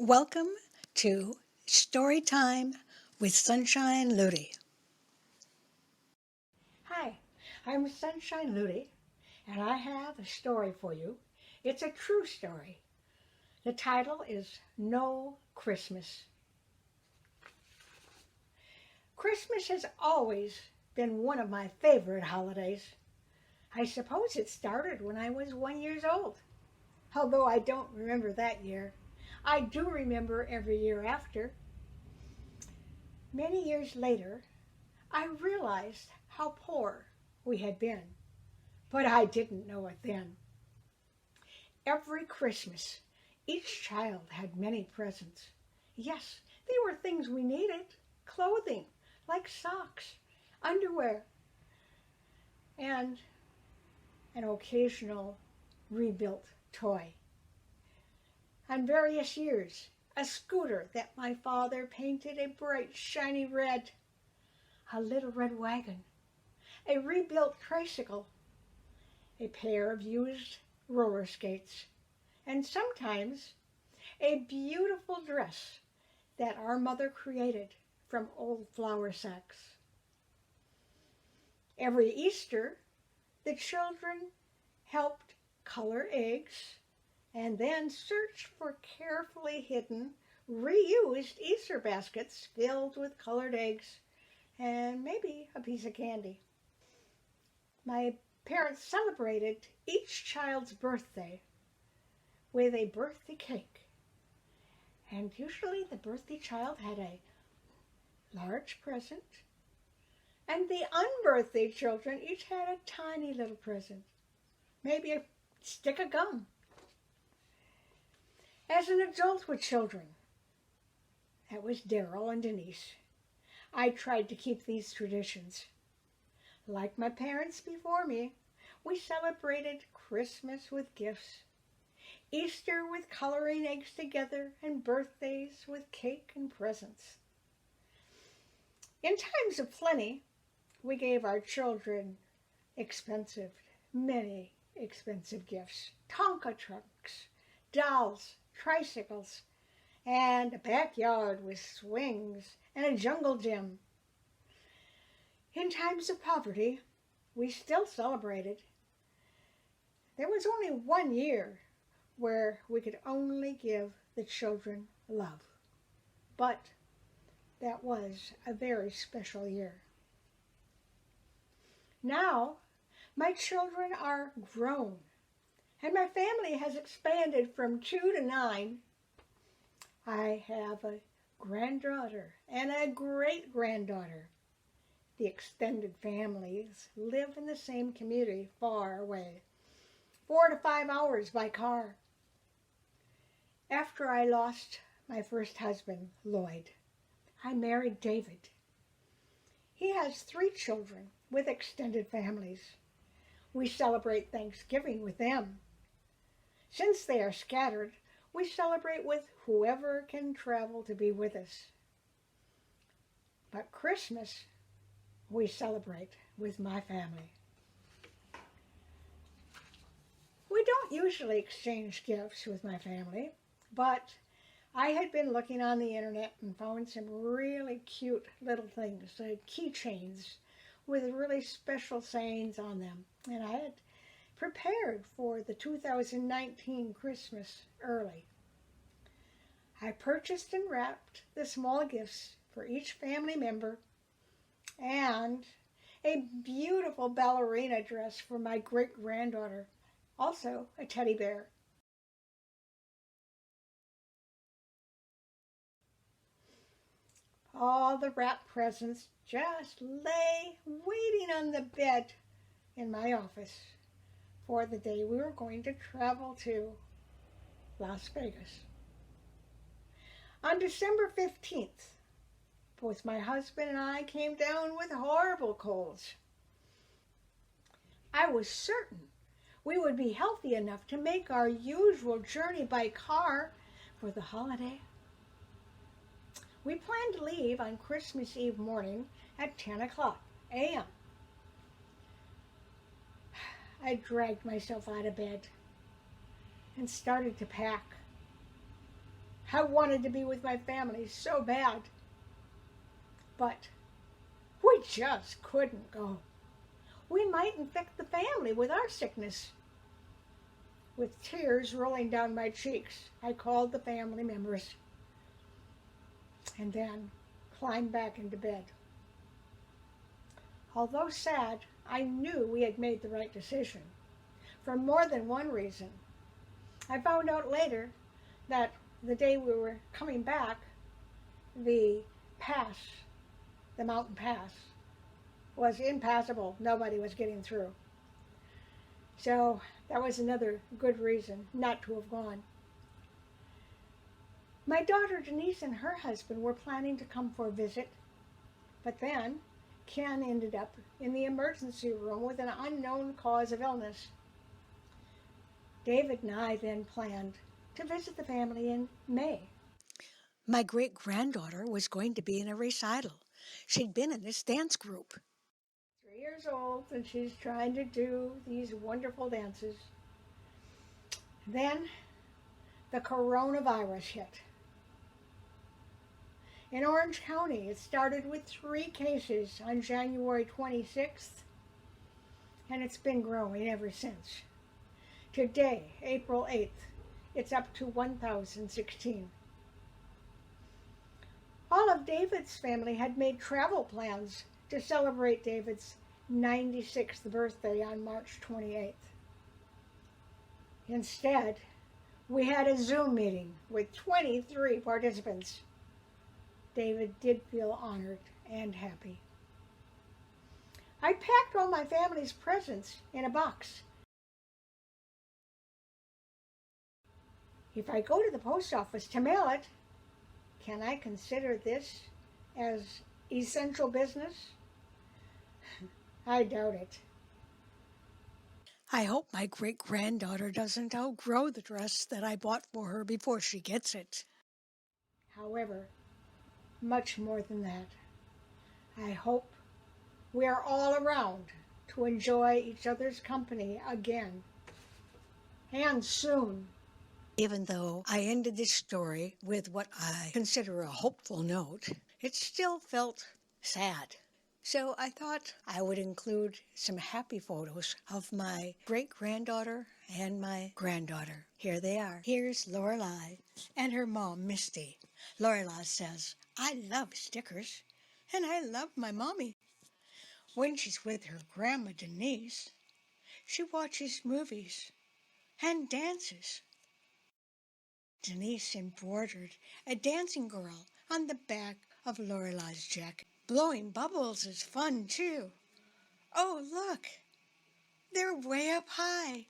Welcome to Story Time with Sunshine Lutey. Hi, I'm Sunshine Lutey, and I have a story for you. It's a true story. The title is No Christmas. Christmas has always been one of my favorite holidays. I suppose it started when I was 1 year old, although I don't remember that year. I do remember every year after. Many years later, I realized how poor we had been, but I didn't know it then. Every Christmas, each child had many presents. Yes, they were things we needed, clothing, like socks, underwear, and an occasional rebuilt toy. On various years, a scooter that my father painted a bright, shiny red, a little red wagon, a rebuilt tricycle, a pair of used roller skates, and sometimes a beautiful dress that our mother created from old flour sacks. Every Easter, the children helped color eggs and then searched for carefully hidden, reused Easter baskets filled with colored eggs and maybe a piece of candy. My parents celebrated each child's birthday with a birthday cake. And usually the birthday child had a large present, and the unbirthday children each had a tiny little present, maybe a stick of gum. As an adult with children, that was Daryl and Denise, I tried to keep these traditions. Like my parents before me, we celebrated Christmas with gifts, Easter with coloring eggs together, and birthdays with cake and presents. In times of plenty, we gave our children many expensive gifts. Tonka trucks, dolls, tricycles, and a backyard with swings and a jungle gym. In times of poverty, we still celebrated. There was only 1 year where we could only give the children love, but that was a very special year. Now, my children are grown, and my family has expanded from 2 to 9. I have a granddaughter and a great-granddaughter. The extended families live in the same community far away, 4 to 5 hours by car. After I lost my first husband, Lloyd, I married David. He has 3 children with extended families. We celebrate Thanksgiving with them. Since they are scattered, we celebrate with whoever can travel to be with us. But Christmas, we celebrate with my family. We don't usually exchange gifts with my family, but I had been looking on the internet and found some really cute little things, like keychains with really special sayings on them. And I had prepared for the 2019 Christmas early. I purchased and wrapped the small gifts for each family member and a beautiful ballerina dress for my great-granddaughter, also a teddy bear. All the wrapped presents just lay waiting on the bed in my office for the day we were going to travel to Las Vegas. On December 15th, both my husband and I came down with horrible colds. I was certain we would be healthy enough to make our usual journey by car for the holiday. We planned to leave on Christmas Eve morning at 10 o'clock a.m. I dragged myself out of bed and started to pack. I wanted to be with my family so bad. But we just couldn't go. We might infect the family with our sickness. With tears rolling down my cheeks, I called the family members and then climbed back into bed. Although sad, I knew we had made the right decision for more than one reason. I found out later that the day we were coming back, the pass, the mountain pass, was impassable. Nobody was getting through. So that was another good reason not to have gone. My daughter Denise and her husband were planning to come for a visit, but then Ken ended up in the emergency room with an unknown cause of illness. David and I then planned to visit the family in May. My great-granddaughter was going to be in a recital. She'd been in this dance group. 3 years old, and she's trying to do these wonderful dances. Then the coronavirus hit. In Orange County, it started with 3 cases on January 26th, and it's been growing ever since. Today, April 8th, it's up to 1,016. All of David's family had made travel plans to celebrate David's 96th birthday on March 28th. Instead, we had a Zoom meeting with 23 participants. David did feel honored and happy. I packed all my family's presents in a box. If I go to the post office to mail it, can I consider this as essential business? I doubt it. I hope my great-granddaughter doesn't outgrow the dress that I bought for her before she gets it. However, much more than that, I hope we are all around to enjoy each other's company again, and soon. Even though I ended this story with what I consider a hopeful note, it still felt sad. So I thought I would include some happy photos of my great-granddaughter and my granddaughter. Here they are. Here's Lorelei and her mom, Misty. Lorelei says, "I love stickers, and I love my mommy. When she's with her grandma Denise, she watches movies and dances." Denise embroidered a dancing girl on the back of Lorelei's jacket. Blowing bubbles is fun, too. Oh, look, they're way up high.